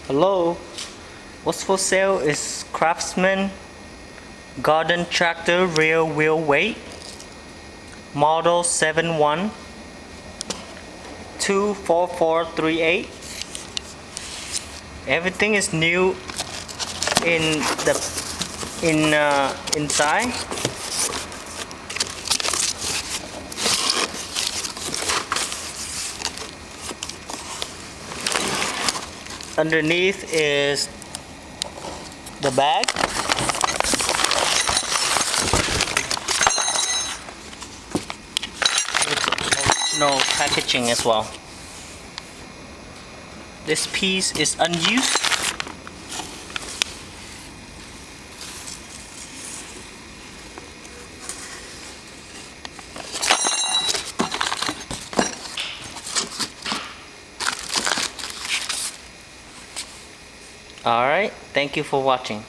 Hello, what's for sale is Craftsman Garden Tractor rear wheel weight, model 71-24438. Everything is new in the inside. Underneath is the bag. With original packaging as well. This piece is unused. Alright, thank you for watching.